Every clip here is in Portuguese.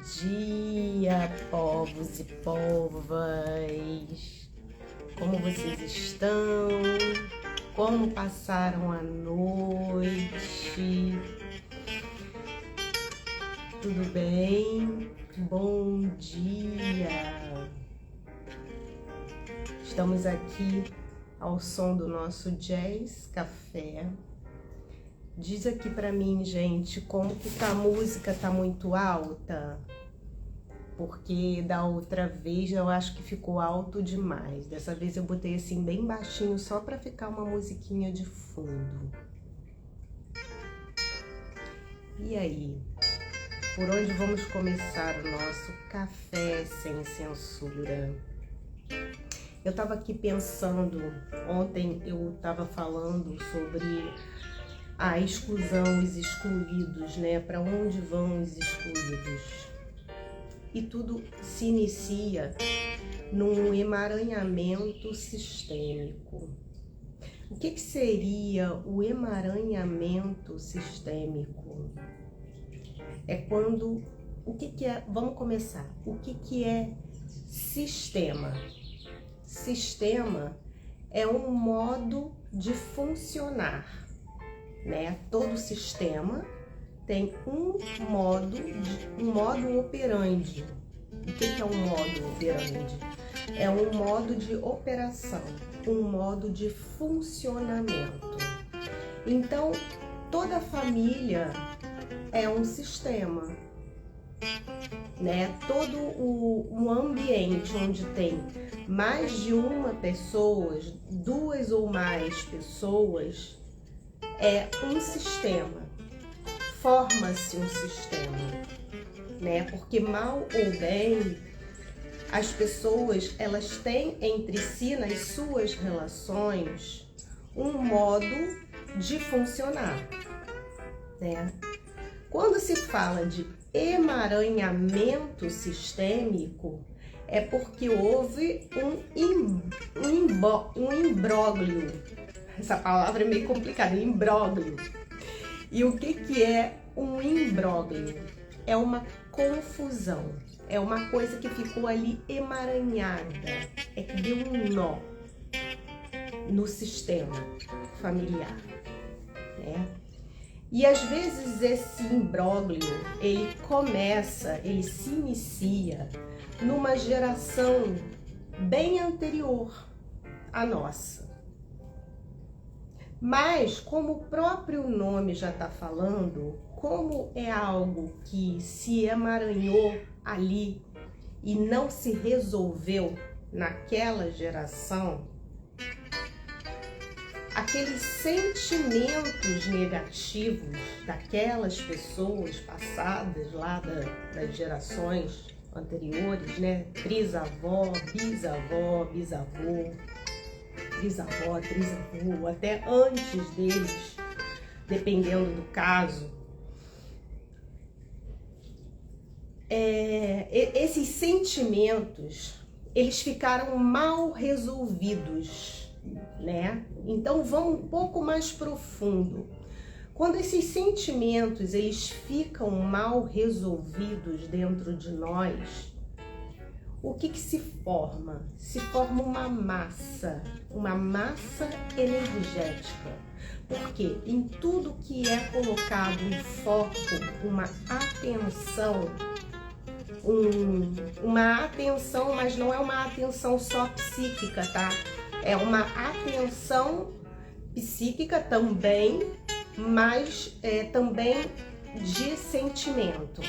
dia, povos e povas! Como vocês estão? Como passaram a noite? Tudo bem? Bom dia! Estamos aqui ao som do nosso jazz café. Diz aqui pra mim, gente, como que a música tá muito alta? Porque da outra vez eu acho que ficou alto demais. Dessa vez eu botei assim bem baixinho só pra ficar uma musiquinha de fundo. E aí? Por onde vamos começar o nosso café sem censura? Eu tava aqui pensando, ontem eu tava falando sobre a exclusão, os excluídos, né? Para onde vão os excluídos? E tudo se inicia num emaranhamento sistêmico. O que seria o emaranhamento sistêmico? É quando... O que é... Vamos começar. O que é sistema? Sistema é um modo de funcionar. Né? Todo sistema tem um modo operandi. O que é um modo operandi? É um modo de operação, um modo de funcionamento. Então, toda família é um sistema, né? Todo o ambiente onde tem mais de uma pessoa, duas ou mais pessoas, é um sistema, forma-se um sistema, né? Porque mal ou bem, as pessoas, elas têm entre si, nas suas relações, um modo de funcionar, né? Quando se fala de emaranhamento sistêmico, é porque houve um imbróglio. Essa palavra é meio complicada, imbróglio. E o que é um imbróglio? É uma confusão, é uma coisa que ficou ali emaranhada, é que deu um nó no sistema familiar, né? E às vezes esse imbróglio, ele se inicia numa geração bem anterior à nossa. Mas, como o próprio nome já está falando, como é algo que se emaranhou ali e não se resolveu naquela geração, aqueles sentimentos negativos daquelas pessoas passadas lá das gerações anteriores, né? Trisavó, bisavó, bisavô, trisavô, até antes deles, dependendo do caso. Esses sentimentos, eles ficaram mal resolvidos, né? Então vamos um pouco mais profundo. Quando esses sentimentos, eles ficam mal resolvidos dentro de nós, o que se forma? Se forma uma massa energética. Porque em tudo que é colocado um foco, uma atenção, mas não é uma atenção só psíquica, tá? É uma atenção psíquica também, mas também de sentimento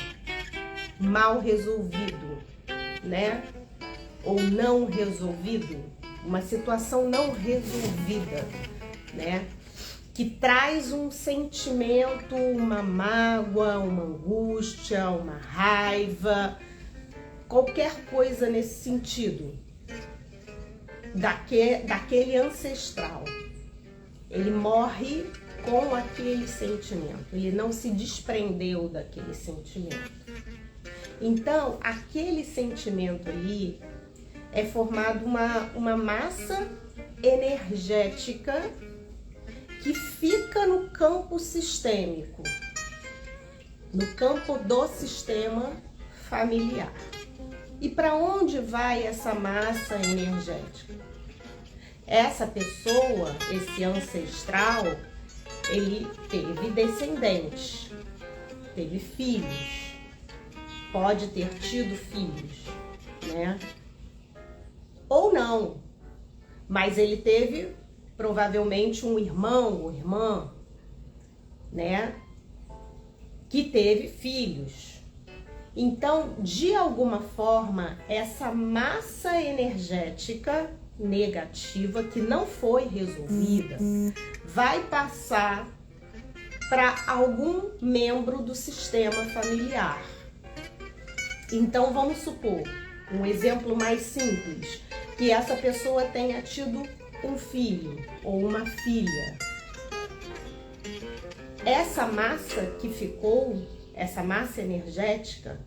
mal resolvido, né? Ou não resolvido, uma situação não resolvida, né? Que traz um sentimento, uma mágoa, uma angústia, uma raiva, qualquer coisa nesse sentido, daquele ancestral. Ele morre com aquele sentimento, ele não se desprendeu daquele sentimento. Então, aquele sentimento ali é formado uma massa energética que fica no campo sistêmico, no campo do sistema familiar. E para onde vai essa massa energética? Essa pessoa, esse ancestral, ele teve descendentes, teve filhos, pode ter tido filhos, né? Ou não, mas ele teve provavelmente um irmão ou irmã, né? Que teve filhos. Então, de alguma forma, essa massa energética negativa que não foi resolvida vai passar para algum membro do sistema familiar. Então, vamos supor, um exemplo mais simples, que essa pessoa tenha tido um filho ou uma filha. Essa massa que ficou, essa massa energética,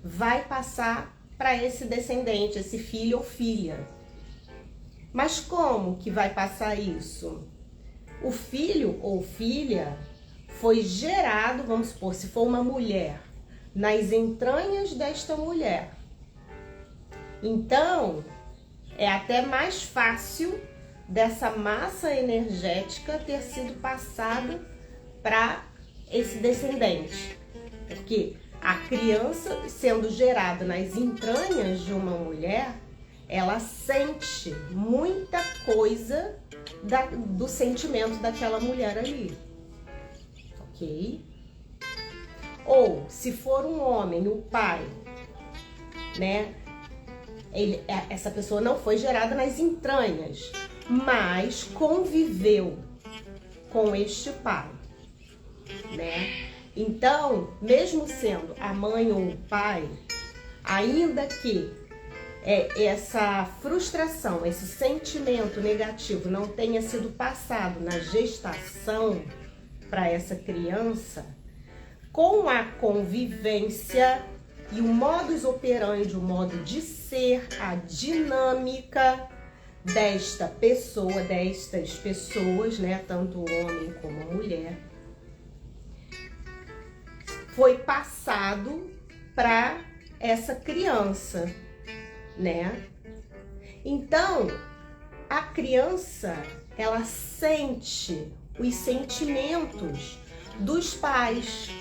vai passar para esse descendente, esse filho ou filha. Mas como que vai passar isso? O filho ou filha foi gerado, vamos supor, se for uma mulher, nas entranhas desta mulher. Então, é até mais fácil dessa massa energética ter sido passada para esse descendente. Porque a criança sendo gerada nas entranhas de uma mulher, ela sente muita coisa do sentimento daquela mulher ali, ok? Ou, se for um homem, o pai, né? Essa pessoa não foi gerada nas entranhas, mas conviveu com este pai, né? Então, mesmo sendo a mãe ou o pai, ainda que essa frustração, esse sentimento negativo não tenha sido passado na gestação para essa criança, com a convivência e o modus operandi, o modo de ser, a dinâmica desta pessoa, destas pessoas, né, tanto o homem como a mulher, foi passado para essa criança, né? Então, a criança, ela sente os sentimentos dos pais.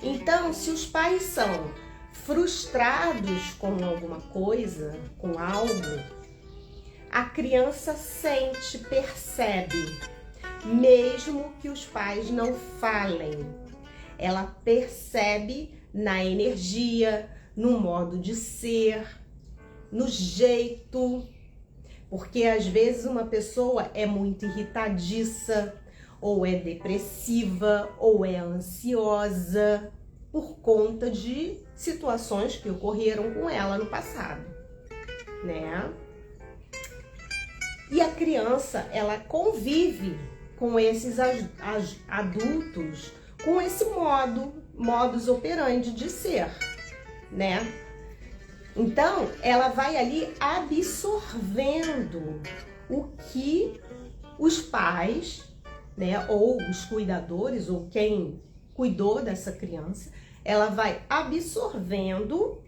Então, se os pais são frustrados com alguma coisa, com algo, a criança sente, percebe, mesmo que os pais não falem. Ela percebe na energia, no modo de ser, no jeito, porque às vezes uma pessoa é muito irritadiça, ou é depressiva, ou é ansiosa, por conta de situações que ocorreram com ela no passado, né? E a criança, ela convive com esses adultos, com esse modus operandi de ser, né? Então, ela vai ali absorvendo o que os pais, né, ou os cuidadores, ou quem cuidou dessa criança, ela vai absorvendo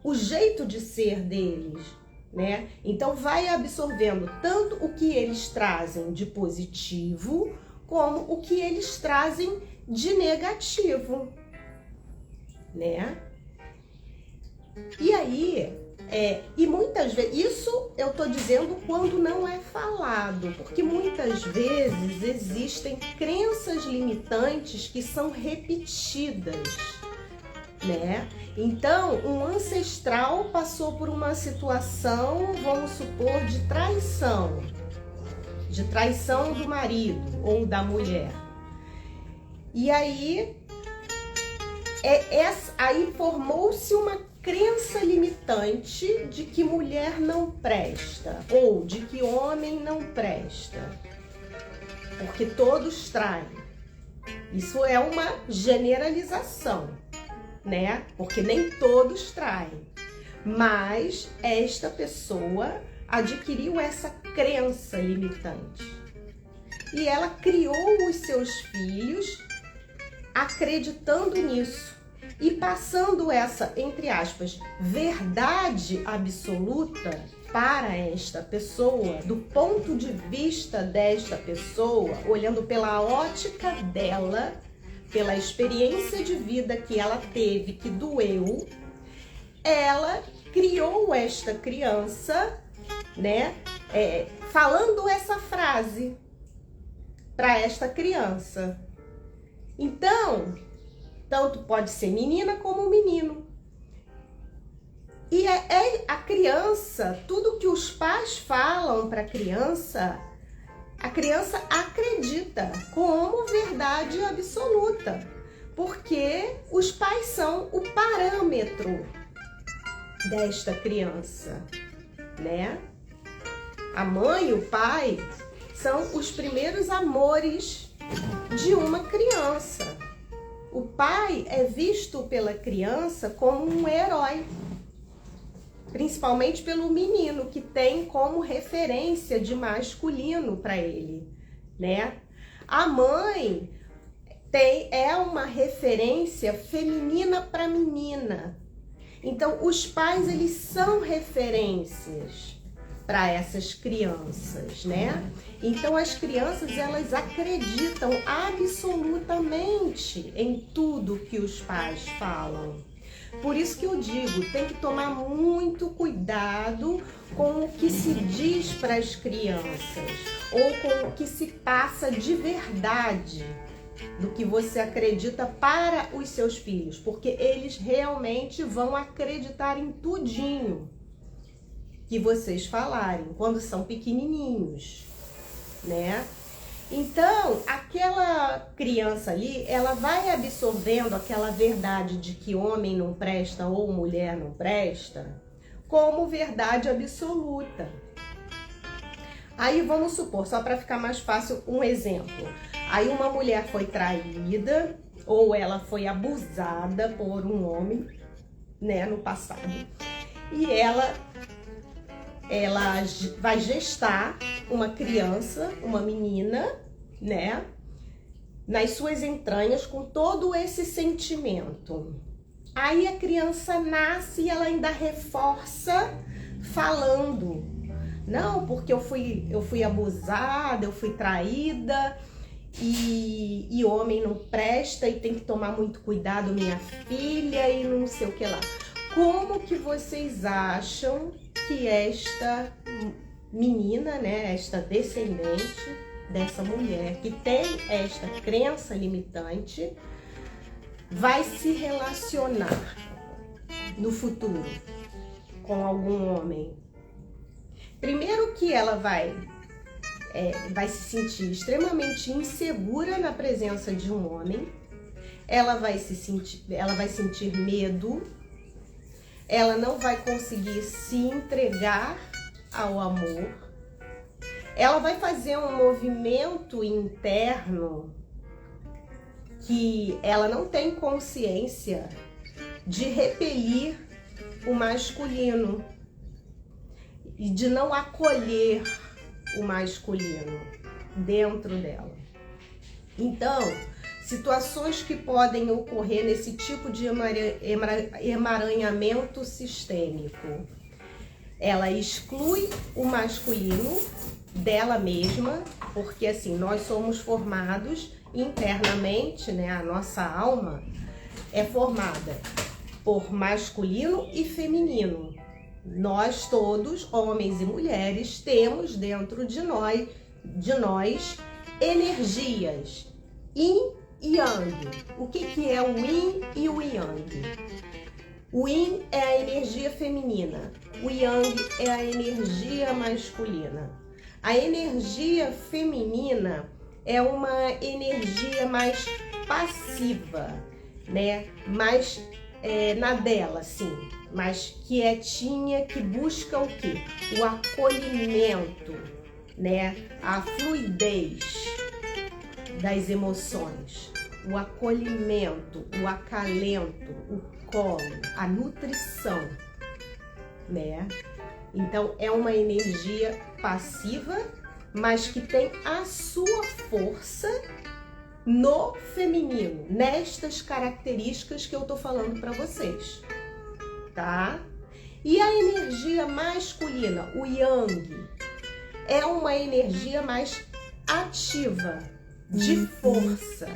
o jeito de ser deles, né? Então, vai absorvendo tanto o que eles trazem de positivo, como o que eles trazem de negativo, né? E aí, e muitas vezes, isso eu tô dizendo quando não é falado, porque muitas vezes existem crenças limitantes que são repetidas, né? Então, um ancestral passou por uma situação, vamos supor, de traição do marido ou da mulher. E aí, aí formou-se uma crença limitante de que mulher não presta ou de que homem não presta, porque todos traem. Isso é uma generalização, né? Porque nem todos traem, mas esta pessoa adquiriu essa crença limitante e ela criou os seus filhos acreditando nisso, e passando essa, entre aspas, verdade absoluta para esta pessoa, do ponto de vista desta pessoa, olhando pela ótica dela, pela experiência de vida que ela teve, que doeu, ela criou esta criança, né, falando essa frase para esta criança. Então, tanto pode ser menina como menino. E a criança, tudo que os pais falam para a criança acredita como verdade absoluta, porque os pais são o parâmetro desta criança, né? A mãe e o pai são os primeiros amores de uma criança. O pai é visto pela criança como um herói, principalmente pelo menino, que tem como referência de masculino para ele, né? A mãe é uma referência feminina para menina. Então, os pais, eles são referências para essas crianças, né? Então, as crianças, elas acreditam absolutamente em tudo que os pais falam. Por isso que eu digo, tem que tomar muito cuidado com o que se diz para as crianças ou com o que se passa de verdade do que você acredita para os seus filhos, porque eles realmente vão acreditar em tudinho que vocês falarem quando são pequenininhos, né? Então, aquela criança ali, ela vai absorvendo aquela verdade de que homem não presta ou mulher não presta como verdade absoluta. Aí vamos supor, só para ficar mais fácil, um exemplo. Aí uma mulher foi traída ou ela foi abusada por um homem, né, no passado. E ela vai gestar uma criança, uma menina, né, nas suas entranhas com todo esse sentimento. Aí a criança nasce e ela ainda reforça falando: não, porque eu fui abusada, eu fui traída e homem não presta e tem que tomar muito cuidado, minha filha, e não sei o que lá. Como que vocês acham que esta menina, né, esta descendente dessa mulher que tem esta crença limitante vai se relacionar no futuro com algum homem? Primeiro que ela vai se sentir extremamente insegura na presença de um homem, ela vai sentir medo, ela não vai conseguir se entregar ao amor, ela vai fazer um movimento interno que ela não tem consciência de repelir o masculino e de não acolher o masculino dentro dela. Então, situações que podem ocorrer nesse tipo de emaranhamento sistêmico: ela exclui o masculino dela mesma, porque assim, nós somos formados internamente, né? A nossa alma é formada por masculino e feminino. Nós todos, homens e mulheres, temos dentro de nós energias yin e yang. O que é o yin e o yang? O yin é a energia feminina, o yang é a energia masculina. A energia feminina é uma energia mais passiva, né? Mais na dela, assim, mais quietinha, que busca o quê? O acolhimento, né? A fluidez das emoções, o acolhimento, o acalento, o colo, a nutrição, né? Então é uma energia passiva, mas que tem a sua força no feminino, nestas características que eu tô falando para vocês, tá? E a energia masculina, o Yang, é uma energia mais ativa, de força,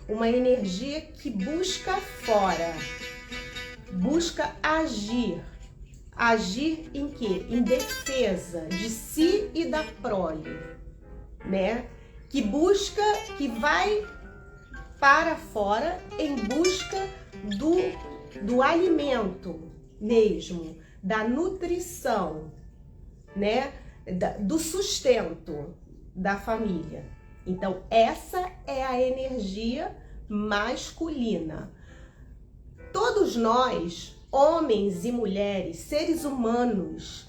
uma energia que busca fora, busca agir. Agir em quê? Em defesa de si e da prole, né? Que busca, que vai para fora em busca do alimento mesmo, da nutrição, né? Do sustento da família. Então, essa é a energia masculina. Todos nós, homens e mulheres, seres humanos,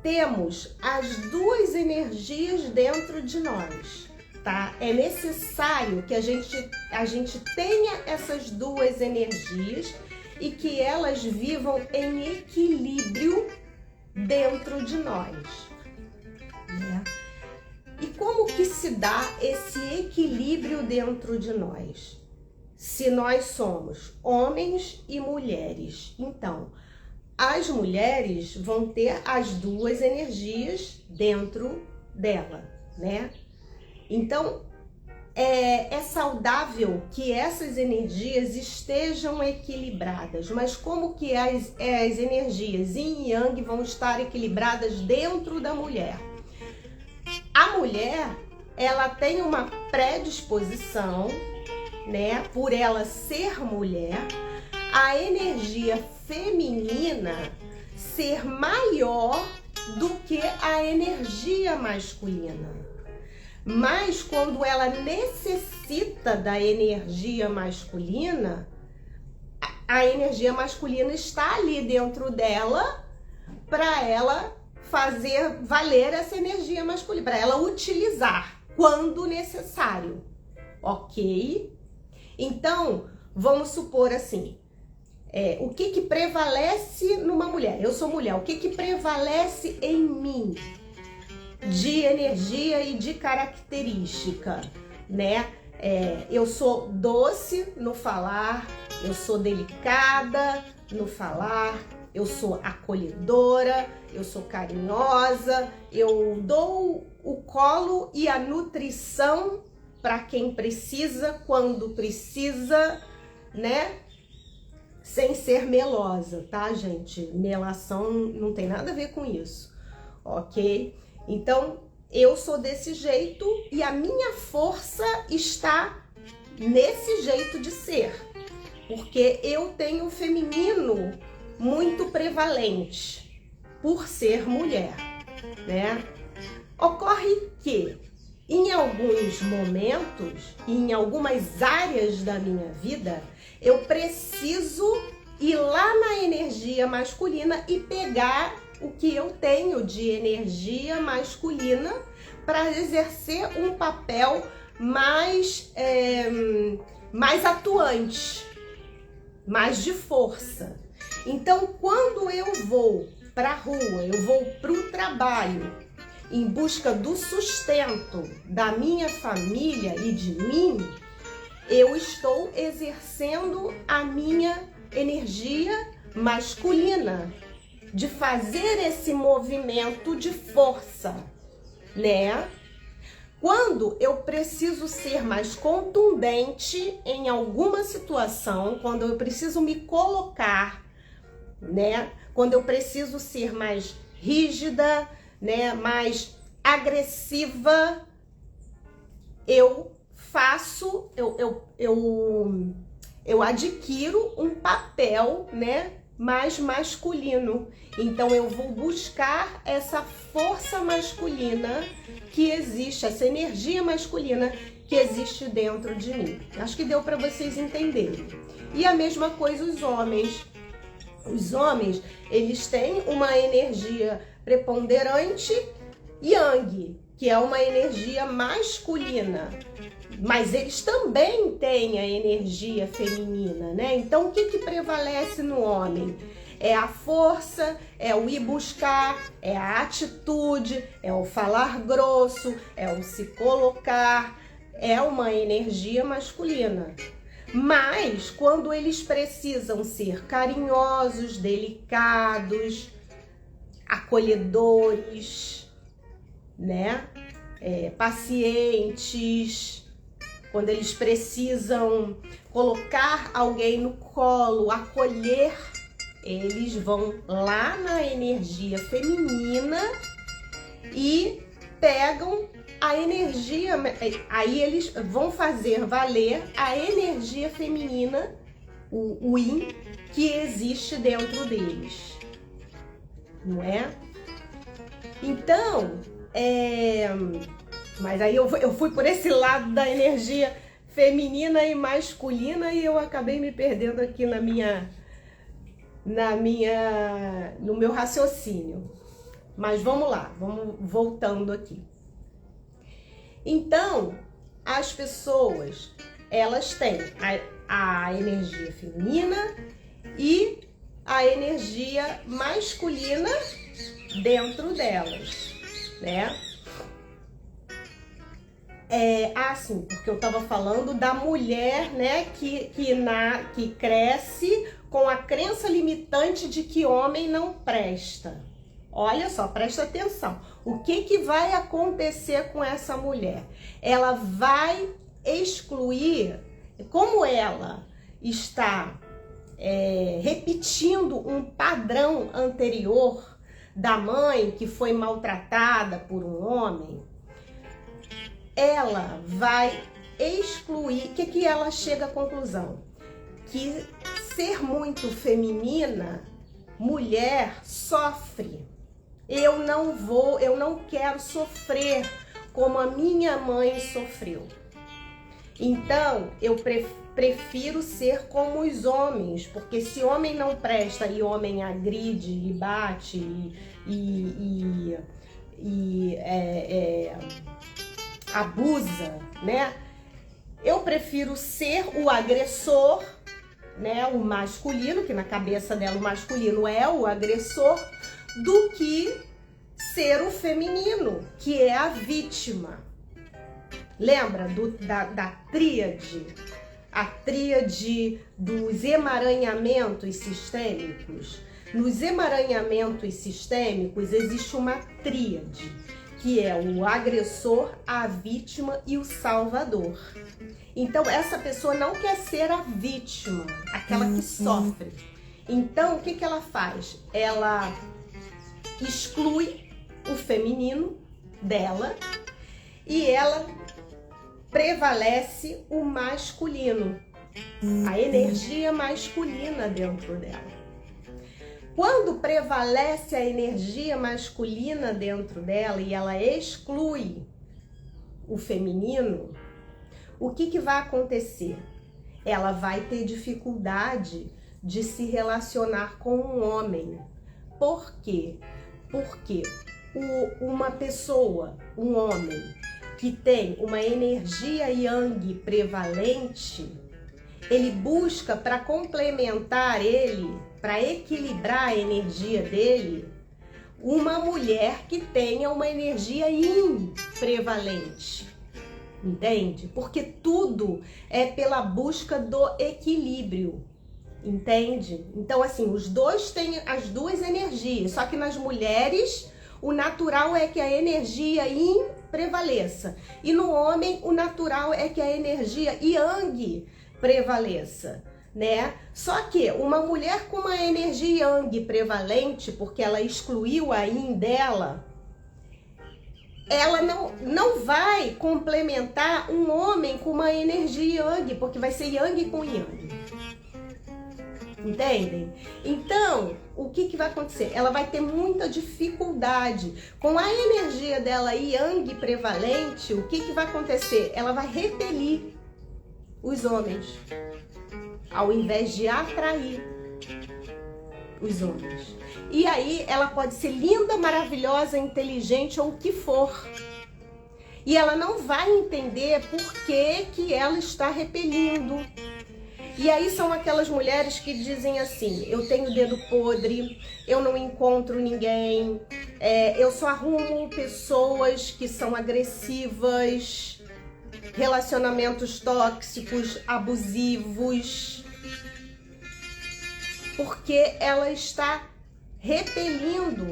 temos as duas energias dentro de nós, tá? É necessário que a gente tenha essas duas energias e que elas vivam em equilíbrio dentro de nós, né? E como que se dá esse equilíbrio dentro de nós? Se nós somos homens e mulheres, então as mulheres vão ter as duas energias dentro dela, né? Então é saudável que essas energias estejam equilibradas, mas como que as energias yin e yang vão estar equilibradas dentro da mulher? A mulher, ela tem uma predisposição, né, por ela ser mulher, a energia feminina ser maior do que a energia masculina. Mas quando ela necessita da energia masculina, a energia masculina está ali dentro dela para ela fazer valer essa energia masculina, para ela utilizar quando necessário, ok? Então, vamos supor assim, o que prevalece numa mulher? Eu sou mulher, o que prevalece em mim de energia e de característica, né? Eu sou doce no falar, eu sou delicada no falar, eu sou acolhedora, eu sou carinhosa, eu dou o colo e a nutrição para quem precisa, quando precisa, né? Sem ser melosa, tá, gente? Melação não tem nada a ver com isso, ok? Então, eu sou desse jeito e a minha força está nesse jeito de ser, porque eu tenho o feminino muito prevalente por ser mulher, né? Ocorre que em alguns momentos, em algumas áreas da minha vida, eu preciso ir lá na energia masculina e pegar o que eu tenho de energia masculina para exercer um papel mais atuante, mais de força. Então, quando eu vou para a rua, eu vou para o trabalho, em busca do sustento da minha família e de mim, eu estou exercendo a minha energia masculina de fazer esse movimento de força, né? Quando eu preciso ser mais contundente em alguma situação, quando eu preciso me colocar, né? Quando eu preciso ser mais rígida, né? Mais agressiva, eu adquiro um papel, né? Mais masculino. Então eu vou buscar essa força masculina que existe, essa energia masculina que existe dentro de mim. Acho que deu para vocês entenderem. E a mesma coisa os homens. Os homens, eles têm uma energia preponderante yang, que é uma energia masculina. Mas eles também têm a energia feminina, né? Então, o que prevalece no homem? É a força, é o ir buscar, é a atitude, é o falar grosso, é o se colocar, é uma energia masculina. Mas quando eles precisam ser carinhosos, delicados, acolhedores, né? Pacientes, quando eles precisam colocar alguém no colo, acolher, eles vão lá na energia feminina e pegam a energia, aí eles vão fazer valer a energia feminina, o yin, que existe dentro deles, não é? Então, mas aí eu fui por esse lado da energia feminina e masculina e eu acabei me perdendo aqui no meu raciocínio. Mas vamos lá, vamos voltando aqui. Então, as pessoas, elas têm a energia feminina e a energia masculina dentro delas, né? Sim, porque eu tava falando da mulher, né, que cresce com a crença limitante de que homem não presta. Olha só, presta atenção. O que vai acontecer com essa mulher? Ela vai excluir, como ela está repetindo um padrão anterior da mãe que foi maltratada por um homem, ela vai excluir. O que ela chega à conclusão? Que ser muito feminina, mulher sofre. Eu não quero sofrer como a minha mãe sofreu. Então, eu prefiro ser como os homens, porque se homem não presta e homem agride e bate e abusa, né? Eu prefiro ser o agressor, né? O masculino, que na cabeça dela o masculino é o agressor, do que ser o feminino, que é a vítima. Lembra da tríade? A tríade dos emaranhamentos sistêmicos? Nos emaranhamentos sistêmicos existe uma tríade, que é o agressor, a vítima e o salvador. Então, essa pessoa não quer ser a vítima, aquela que sofre. Então, o que ela faz? Ela exclui o feminino dela e ela prevalece o masculino, a energia masculina dentro dela. Quando prevalece a energia masculina dentro dela e ela exclui o feminino, o que vai acontecer? Ela vai ter dificuldade de se relacionar com um homem. Por quê? Porque uma pessoa, um homem, que tem uma energia yang prevalente, ele busca para complementar ele, para equilibrar a energia dele, uma mulher que tenha uma energia yin prevalente. Entende? Porque tudo é pela busca do equilíbrio. Entende? Então, assim, os dois têm as duas energias, só que nas mulheres o natural é que a energia yin prevaleça. E no homem o natural é que a energia yang prevaleça, né? Só que uma mulher com uma energia yang prevalente, porque ela excluiu a yin dela, ela não vai complementar um homem com uma energia yang, porque vai ser yang com yang. Entendem? Então, o que vai acontecer? Ela vai ter muita dificuldade. Com a energia dela yang prevalente, o que vai acontecer? Ela vai repelir os homens, ao invés de atrair os homens. E aí, ela pode ser linda, maravilhosa, inteligente ou o que for. E ela não vai entender por que ela está repelindo. E aí são aquelas mulheres que dizem assim: eu tenho dedo podre, eu não encontro ninguém, eu só arrumo pessoas que são agressivas, relacionamentos tóxicos, abusivos, porque ela está repelindo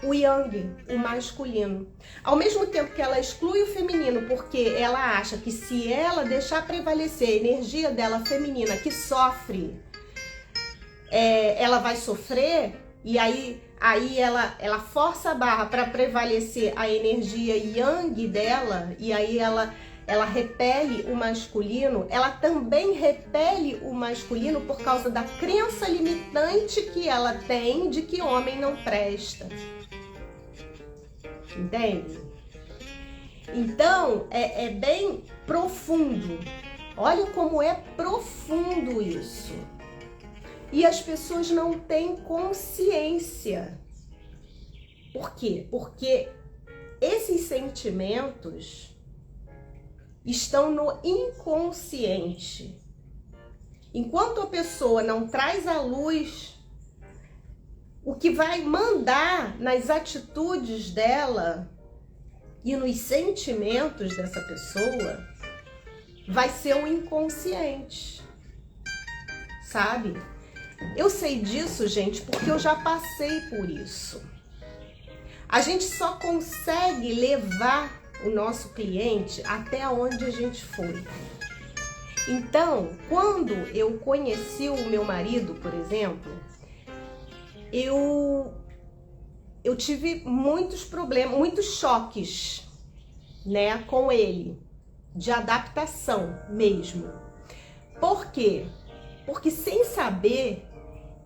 o yang, o masculino. Ao mesmo tempo que ela exclui o feminino, porque ela acha que se ela deixar prevalecer a energia dela feminina, que sofre, ela vai sofrer, e aí ela força a barra para prevalecer a energia yang dela, e aí ela repele o masculino. Ela também repele o masculino por causa da crença limitante que ela tem de que homem não presta. Entende? Então, é bem profundo. Olha como é profundo isso. E as pessoas não têm consciência. Por quê? Porque esses sentimentos estão no inconsciente. Enquanto a pessoa não traz à luz, o que vai mandar nas atitudes dela e nos sentimentos dessa pessoa vai ser o inconsciente, sabe? Eu sei disso, gente, porque eu já passei por isso. A gente só consegue levar o nosso cliente até onde a gente foi. Então, quando eu conheci o meu marido, por exemplo, eu tive muitos problemas, muitos choques, né, com ele, de adaptação mesmo. Por quê? Porque sem saber,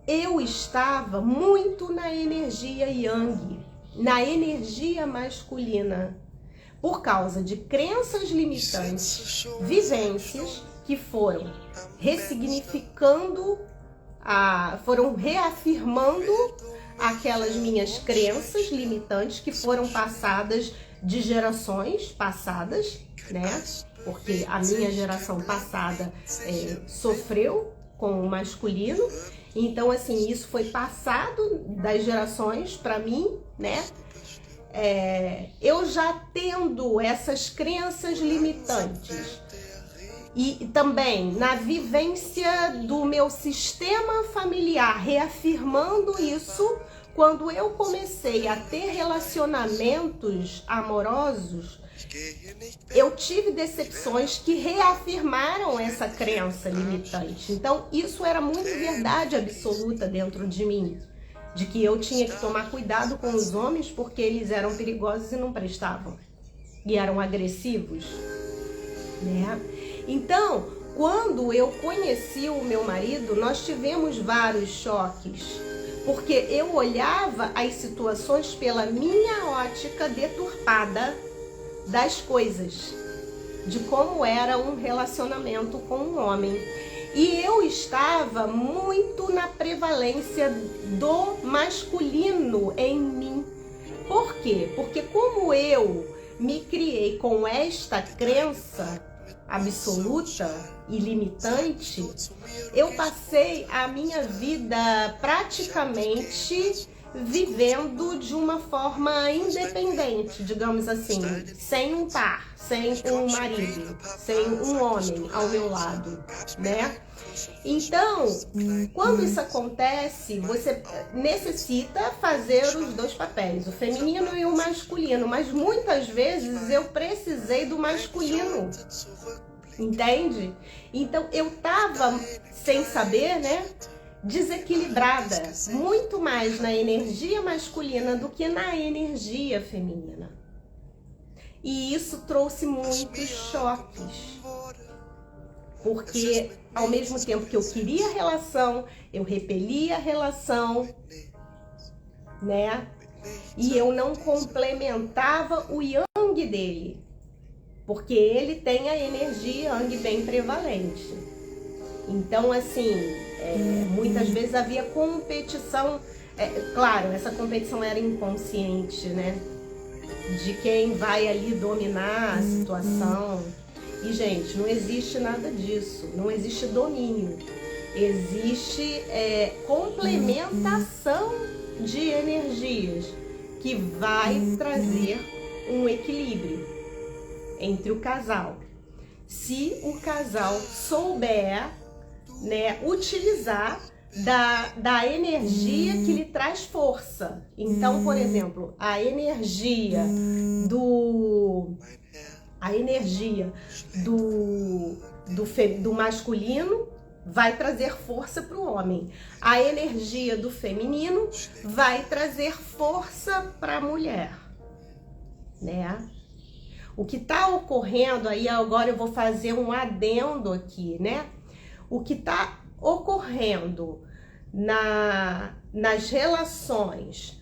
eu estava muito na energia yang, na energia masculina, por causa de crenças limitantes, vivências que foram ressignificando, foram reafirmando aquelas minhas crenças limitantes que foram passadas de gerações passadas, né? Porque a minha geração passada sofreu com o masculino. Então, assim, isso foi passado das gerações para mim, né? Eu já tendo essas crenças limitantes e também na vivência do meu sistema familiar, reafirmando isso, quando eu comecei a ter relacionamentos amorosos, eu tive decepções que reafirmaram essa crença limitante. Então, isso era muito verdade absoluta dentro de mim, de que eu tinha que tomar cuidado com os homens porque eles eram perigosos e não prestavam, e eram agressivos, né? Então, quando eu conheci o meu marido, nós tivemos vários choques, porque eu olhava as situações pela minha ótica deturpada das coisas, de como era um relacionamento com um homem. E eu estava muito na prevalência do masculino em mim. Por quê? Porque como eu me criei com esta crença absoluta e limitante, eu passei a minha vida praticamente vivendo de uma forma independente, digamos assim, sem um par, sem um marido, sem um homem ao meu lado, né? Então, quando isso acontece, você necessita fazer os dois papéis, o feminino e o masculino, mas muitas vezes eu precisei do masculino, entende? Então, eu tava sem saber, né? Desequilibrada, muito mais na energia masculina do que na energia feminina. E isso trouxe muitos choques, porque ao mesmo tempo que eu queria a relação, eu repelia a relação, né? E eu não complementava o yang dele, porque ele tem a energia yang bem prevalente. Então, assim, muitas vezes havia competição, claro, essa competição era inconsciente, né? De quem vai ali dominar a situação. E, gente, não existe nada disso, não existe domínio. Existe complementação de energias que vai trazer um equilíbrio. entre o casal. Se o casal souber, né, utilizar da energia que lhe traz força. Então, por exemplo, a energia do masculino vai trazer força para o homem. A energia do feminino vai trazer força para a mulher, né? O que está ocorrendo aí, agora eu vou fazer um adendo aqui, né? O que está ocorrendo nas relações,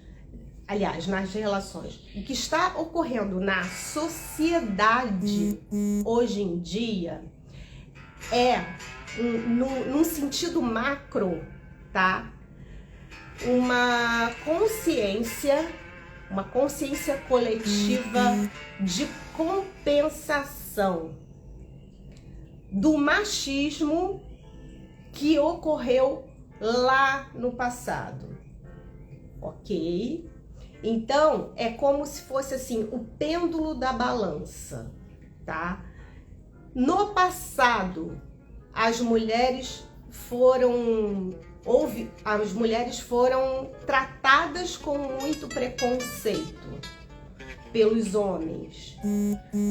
o que está ocorrendo na sociedade hoje em dia é, num sentido macro, tá? Uma consciência coletiva de compensação do machismo que ocorreu lá no passado, ok? Então, é como se fosse assim, o pêndulo da balança, tá? No passado, as mulheres foram tratadas com muito preconceito pelos homens,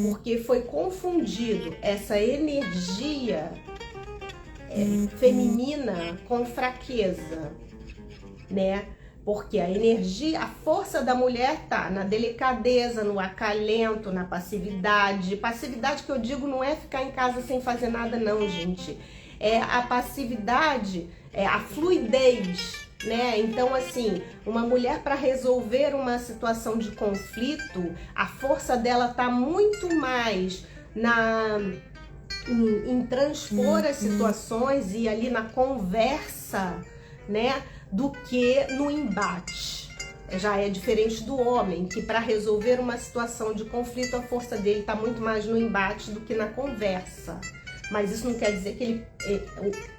porque foi confundido essa energia feminina com fraqueza, né? Porque a força da mulher tá na delicadeza, no acalento, na passividade. Passividade que eu digo não é ficar em casa sem fazer nada não, gente. É a passividade, é a fluidez, né? Então, assim, uma mulher para resolver uma situação de conflito, a força dela tá muito mais em transpor as situações e ali na conversa, né, do que no embate. Já é diferente do homem, que para resolver uma situação de conflito, a força dele está muito mais no embate do que na conversa. Mas isso não quer dizer que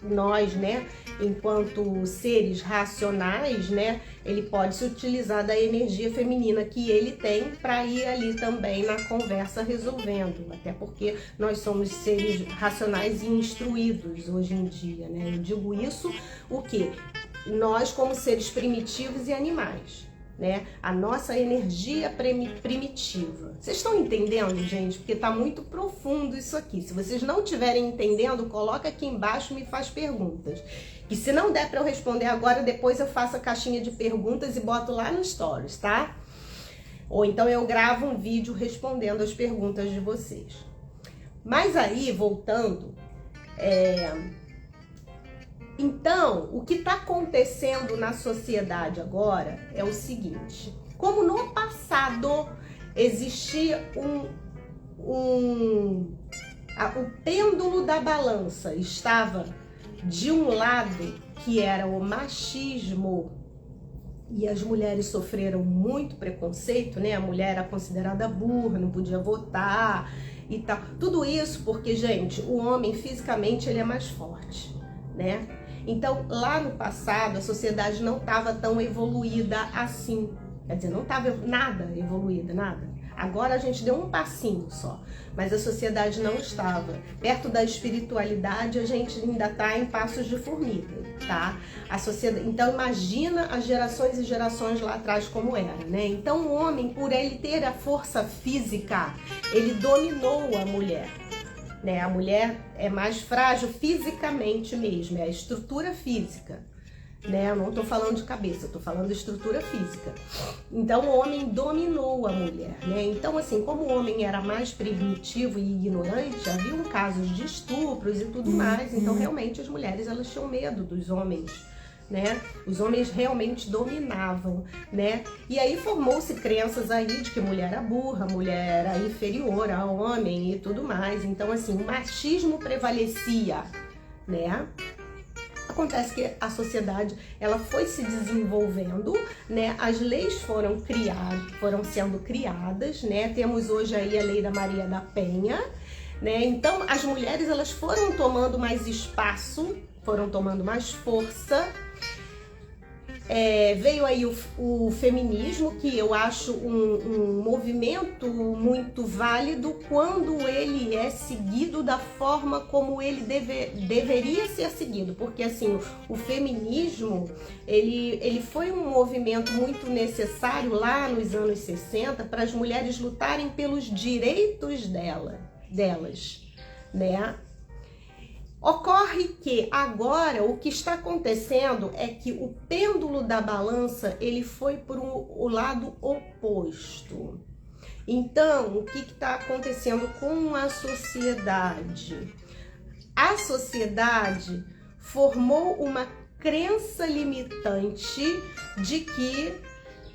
nós, né, enquanto seres racionais, né, ele pode se utilizar da energia feminina que ele tem para ir ali também na conversa resolvendo. Até porque nós somos seres racionais e instruídos hoje em dia, né? Eu digo isso, o quê? Nós como seres primitivos e animais, né? A nossa energia primitiva. Vocês estão entendendo, gente? Porque tá muito profundo isso aqui. Se vocês não estiverem entendendo, coloca aqui embaixo e me faz perguntas. E se não der para eu responder agora, depois eu faço a caixinha de perguntas e boto lá no Stories, tá? Ou então eu gravo um vídeo respondendo as perguntas de vocês. Mas aí, voltando, então, o que está acontecendo na sociedade agora é o seguinte: como no passado existia o pêndulo da balança estava de um lado, que era o machismo, e as mulheres sofreram muito preconceito, né? A mulher era considerada burra, não podia votar e tal. Tudo isso porque, gente, o homem fisicamente ele é mais forte, né? Então, lá no passado, a sociedade não estava tão evoluída assim. Quer dizer, não estava nada evoluída, nada. Agora a gente deu um passinho só, mas a sociedade não estava. Perto da espiritualidade, a gente ainda está em passos de formiga, tá? A sociedade. Então, imagina as gerações e gerações lá atrás como era, né? Então, o homem, por ele ter a força física, ele dominou a mulher. Né? A mulher é mais frágil fisicamente mesmo, é a estrutura física, né? Eu não tô falando de cabeça, eu tô falando de estrutura física. Então o homem dominou a mulher, né? Então assim, como o homem era mais primitivo e ignorante, haviam casos de estupros e tudo mais, então realmente as mulheres elas tinham medo dos homens, né? Os homens realmente dominavam, né? E aí formou-se crenças aí de que mulher era burra, mulher era inferior ao homem e tudo mais. Então, assim, o machismo prevalecia, né? Acontece que a sociedade, ela foi se desenvolvendo, né? As leis foram sendo criadas, né? Temos hoje aí a Lei da Maria da Penha, né? Então, as mulheres, elas foram tomando mais espaço, foram tomando mais força. Veio aí o feminismo, que eu acho um movimento muito válido quando ele é seguido da forma como ele deveria ser seguido, porque assim, o feminismo ele foi um movimento muito necessário lá nos anos 60 para as mulheres lutarem pelos direitos delas, né? Ocorre que agora o que está acontecendo é que o pêndulo da balança ele foi para o lado oposto. Então, o que está acontecendo com a sociedade? A sociedade formou uma crença limitante de que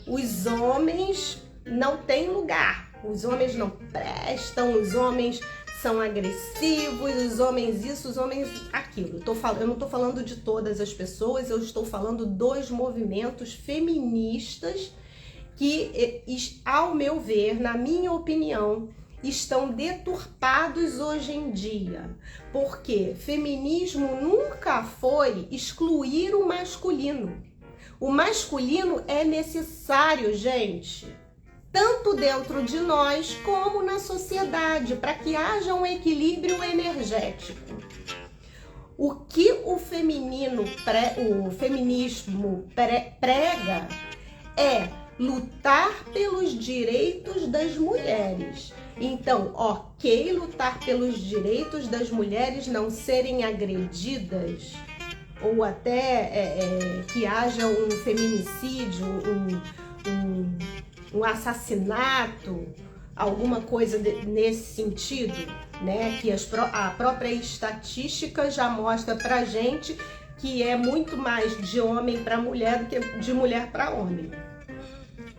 os homens não têm lugar, os homens não prestam, os homens são agressivos, os homens isso, os homens aquilo. Eu não estou falando de todas as pessoas, eu estou falando dos movimentos feministas que, ao meu ver, na minha opinião, estão deturpados hoje em dia. Porque feminismo nunca foi excluir o masculino. O masculino é necessário, gente, tanto dentro de nós como na sociedade, para que haja um equilíbrio energético. O que o feminismo prega é lutar pelos direitos das mulheres. Então, ok, lutar pelos direitos das mulheres não serem agredidas, ou até que haja um feminicídio, um assassinato, alguma coisa nesse sentido, né? Que a própria estatística já mostra pra gente que é muito mais de homem para mulher do que de mulher para homem,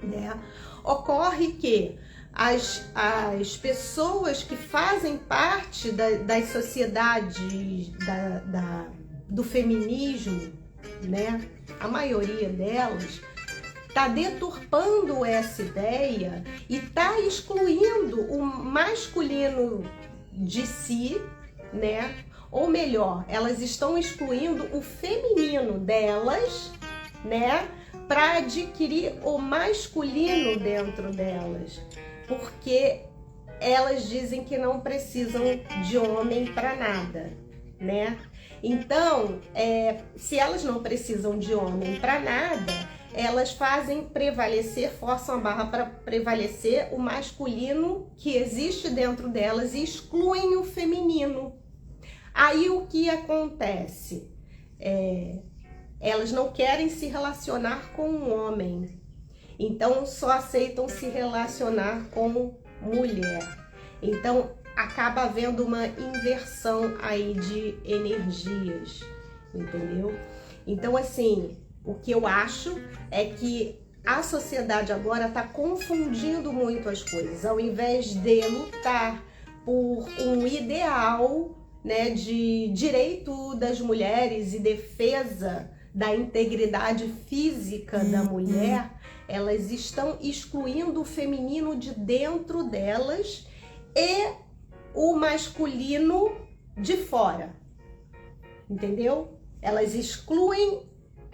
né? Ocorre que as pessoas que fazem parte das sociedades do feminismo, né? A maioria delas está deturpando essa ideia e está excluindo o masculino de si, né? Ou melhor, elas estão excluindo o feminino delas, né? Para adquirir o masculino dentro delas, porque elas dizem que não precisam de homem para nada, né? Então, se elas não precisam de homem para nada, elas forçam a barra para prevalecer o masculino que existe dentro delas e excluem o feminino. Aí o que acontece? Elas não querem se relacionar com um homem, então só aceitam se relacionar com mulher. Então acaba havendo uma inversão aí de energias, entendeu? Então assim, o que eu acho é que a sociedade agora está confundindo muito as coisas. Ao invés de lutar por um ideal, né, de direito das mulheres e defesa da integridade física da mulher, elas estão excluindo o feminino de dentro delas e o masculino de fora, entendeu? Elas excluem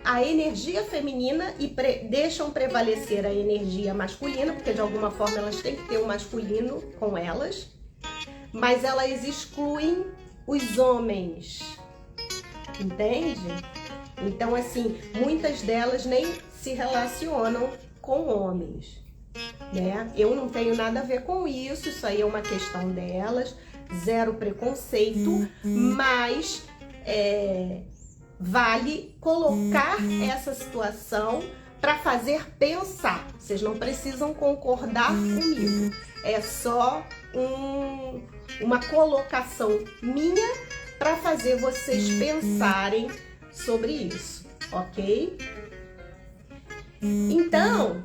a energia feminina e deixam prevalecer a energia masculina, porque de alguma forma elas têm que ter um masculino com elas, mas elas excluem os homens, entende? Então assim, muitas delas nem se relacionam com homens, né? Eu não tenho nada a ver com isso, isso aí é uma questão delas, zero preconceito, mas vale colocar essa situação para fazer pensar. Vocês não precisam concordar comigo, é só uma colocação minha para fazer vocês pensarem sobre isso, ok? Então,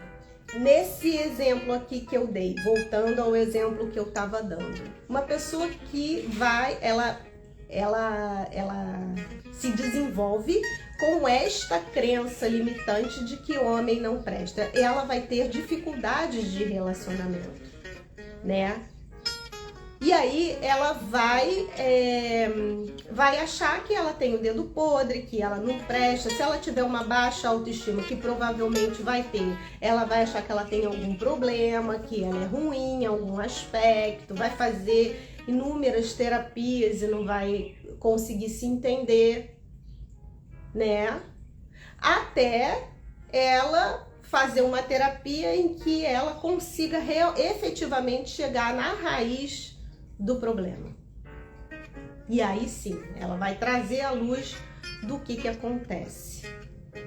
nesse exemplo aqui que eu dei, voltando ao exemplo que eu estava dando, uma pessoa que ela se desenvolve com esta crença limitante de que homem não presta, ela vai ter dificuldades de relacionamento, né? E aí ela vai achar que ela tem o dedo podre, que ela não presta. Se ela tiver uma baixa autoestima, que provavelmente vai ter, ela vai achar que ela tem algum problema, que ela é ruim em algum aspecto, vai fazer inúmeras terapias e não vai conseguir se entender, né? Até ela fazer uma terapia em que ela consiga efetivamente chegar na raiz do problema. E aí sim, ela vai trazer à luz do que acontece,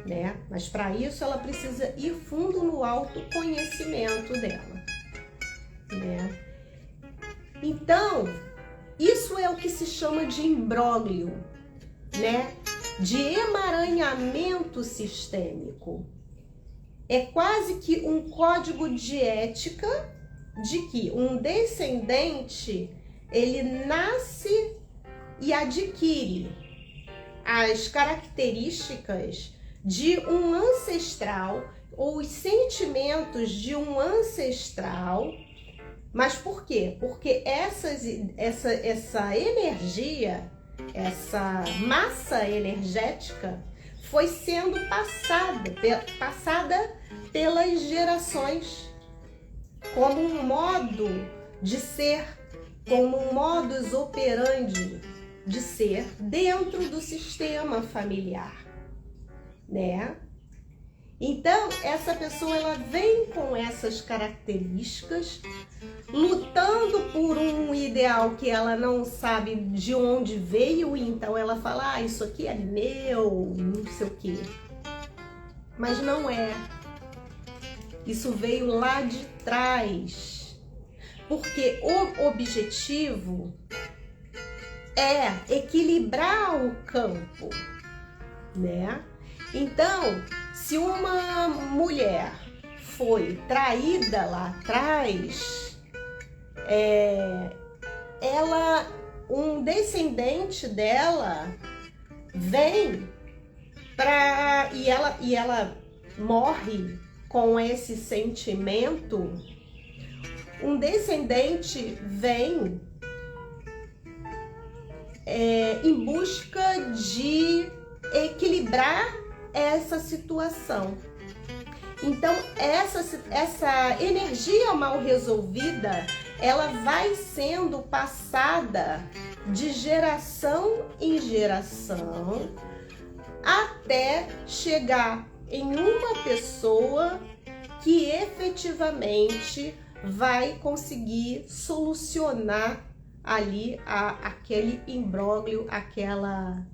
né? Mas para isso ela precisa ir fundo no autoconhecimento dela, né? Então, isso é o que se chama de imbróglio, né? De emaranhamento sistêmico. É quase que um código de ética de que um descendente ele nasce e adquire as características de um ancestral ou os sentimentos de um ancestral. Mas por quê? Porque essa energia, essa massa energética foi sendo passada pelas gerações como um modo de ser, como um modus operandi de ser dentro do sistema familiar, né? Então, essa pessoa ela vem com essas características, lutando por um ideal que ela não sabe de onde veio, então ela fala, ah, isso aqui é meu, não sei o quê. Mas não é. Isso veio lá de trás. Porque o objetivo é equilibrar o campo, né? Então, se uma mulher foi traída lá atrás, um descendente dela vem e ela morre com esse sentimento. Um descendente vem em busca de equilibrar essa situação. Então, essa energia mal resolvida, ela vai sendo passada de geração em geração até chegar em uma pessoa que efetivamente vai conseguir solucionar ali aquele imbróglio, aquela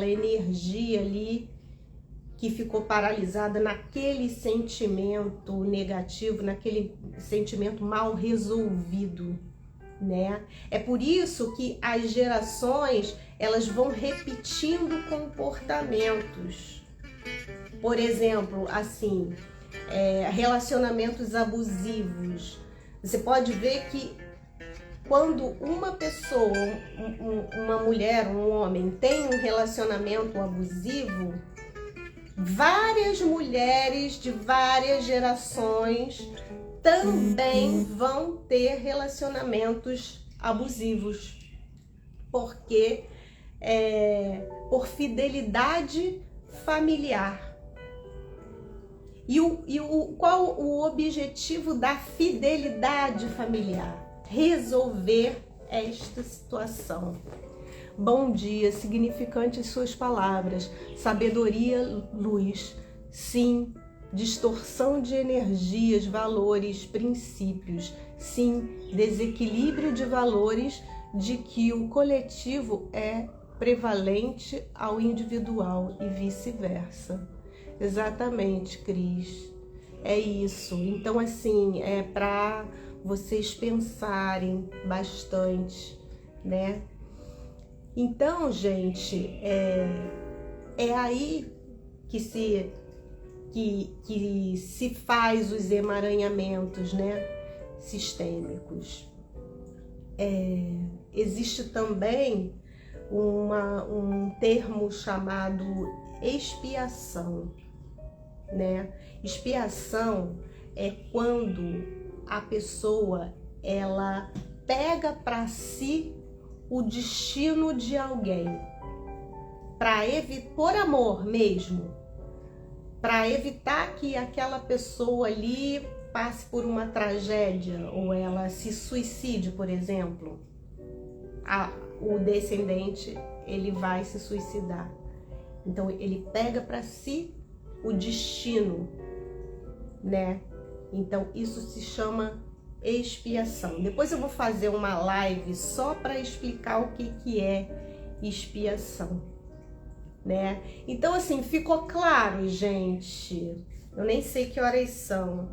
energia ali que ficou paralisada naquele sentimento negativo, naquele sentimento mal resolvido, né? É por isso que as gerações elas vão repetindo comportamentos. Por exemplo, assim, relacionamentos abusivos. Você pode ver que quando uma pessoa, uma mulher, um homem tem um relacionamento abusivo, várias mulheres de várias gerações também vão ter relacionamentos abusivos, porque por fidelidade familiar. Qual o objetivo da fidelidade familiar? Resolver esta situação. Bom dia, significantes suas palavras, sabedoria, luz, sim, distorção de energias, valores, princípios, sim, desequilíbrio de valores de que o coletivo é prevalente ao individual e vice-versa. Exatamente, Cris, é isso. Então, assim, é para vocês pensarem bastante, né? Então, gente, é aí que se faz os emaranhamentos, né, sistêmicos. Existe também um termo chamado expiação, né? Expiação é quando a pessoa ela pega para si o destino de alguém, por amor mesmo, para evitar que aquela pessoa ali passe por uma tragédia ou ela se suicide, por exemplo. O descendente, ele vai se suicidar. Então ele pega para si o destino, né? Então isso se chama expiação. Depois eu vou fazer uma live só para explicar o que é expiação, né? Então assim, ficou claro, gente? Eu nem sei que horas são.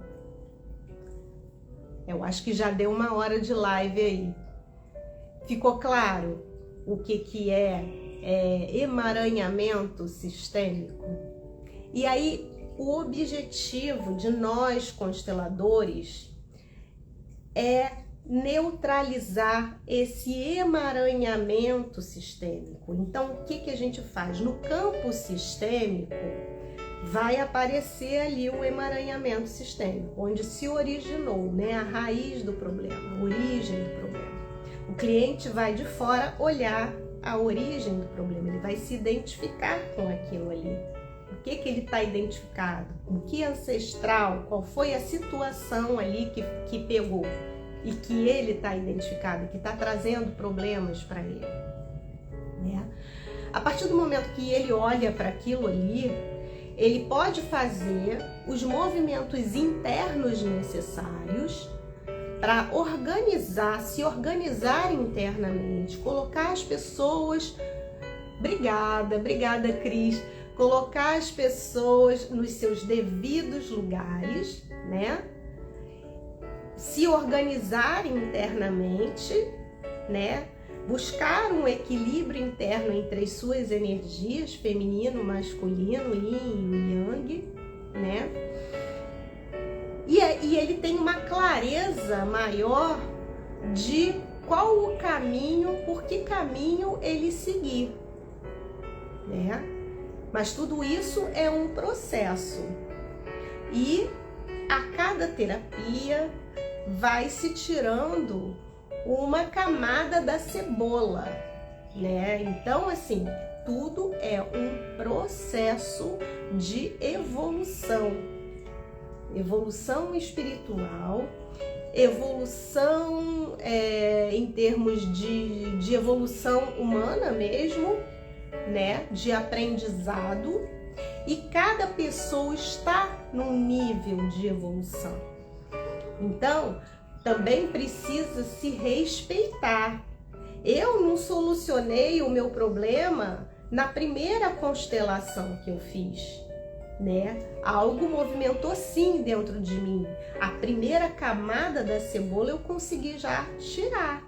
Eu acho que já deu 1 hora de live aí. Ficou claro o que é emaranhamento sistêmico? E aí, o objetivo de nós consteladores é neutralizar esse emaranhamento sistêmico. Então, o que a gente faz? No campo sistêmico, vai aparecer ali o emaranhamento sistêmico, onde se originou, né, a raiz do problema, a origem do problema. O cliente vai de fora olhar a origem do problema, ele vai se identificar com aquilo ali. O que ele está identificado? O que ancestral? Qual foi a situação ali que pegou e que ele está identificado, que está trazendo problemas para ele, né? A partir do momento que ele olha para aquilo ali, ele pode fazer os movimentos internos necessários para se organizar internamente, colocar as pessoas, obrigada Cris, colocar as pessoas nos seus devidos lugares, né? Se organizar internamente, né? Buscar um equilíbrio interno entre as suas energias, feminino, masculino, yin e yang, né? E ele tem uma clareza maior de qual o caminho, por que caminho ele seguir, né? Mas tudo isso é um processo. E a cada terapia vai se tirando uma camada da cebola, né? Então, assim, tudo é um processo de evolução. Evolução espiritual, evolução em termos de evolução humana mesmo, né? De aprendizado. E cada pessoa está num nível de evolução. Então, também precisa se respeitar. Eu não solucionei o meu problema na primeira constelação que eu fiz, né? Algo movimentou sim dentro de mim. A primeira camada da cebola eu consegui já tirar.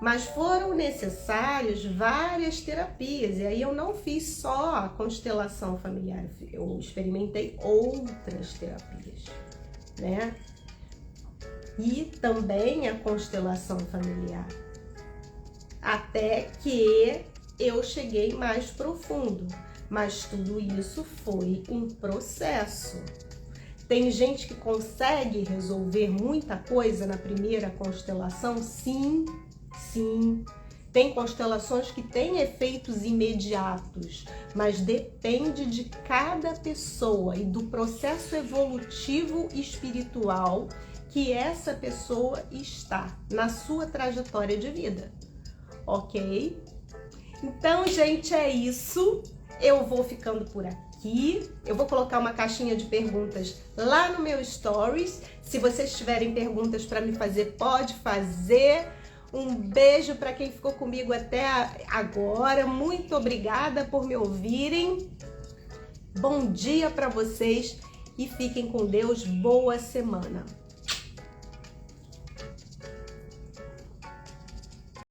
Mas foram necessárias várias terapias. E aí eu não fiz só a constelação familiar, eu experimentei outras terapias, né? E também a constelação familiar. Até que eu cheguei mais profundo. Mas tudo isso foi um processo. Tem gente que consegue resolver muita coisa na primeira constelação? Sim, sim. Tem constelações que têm efeitos imediatos, mas depende de cada pessoa e do processo evolutivo espiritual que essa pessoa está na sua trajetória de vida, ok? Então, gente, é isso. Eu vou ficando por aqui. Eu vou colocar uma caixinha de perguntas lá no meu stories. Se vocês tiverem perguntas para me fazer, pode fazer. Um beijo para quem ficou comigo até agora. Muito obrigada por me ouvirem. Bom dia para vocês e fiquem com Deus. Boa semana.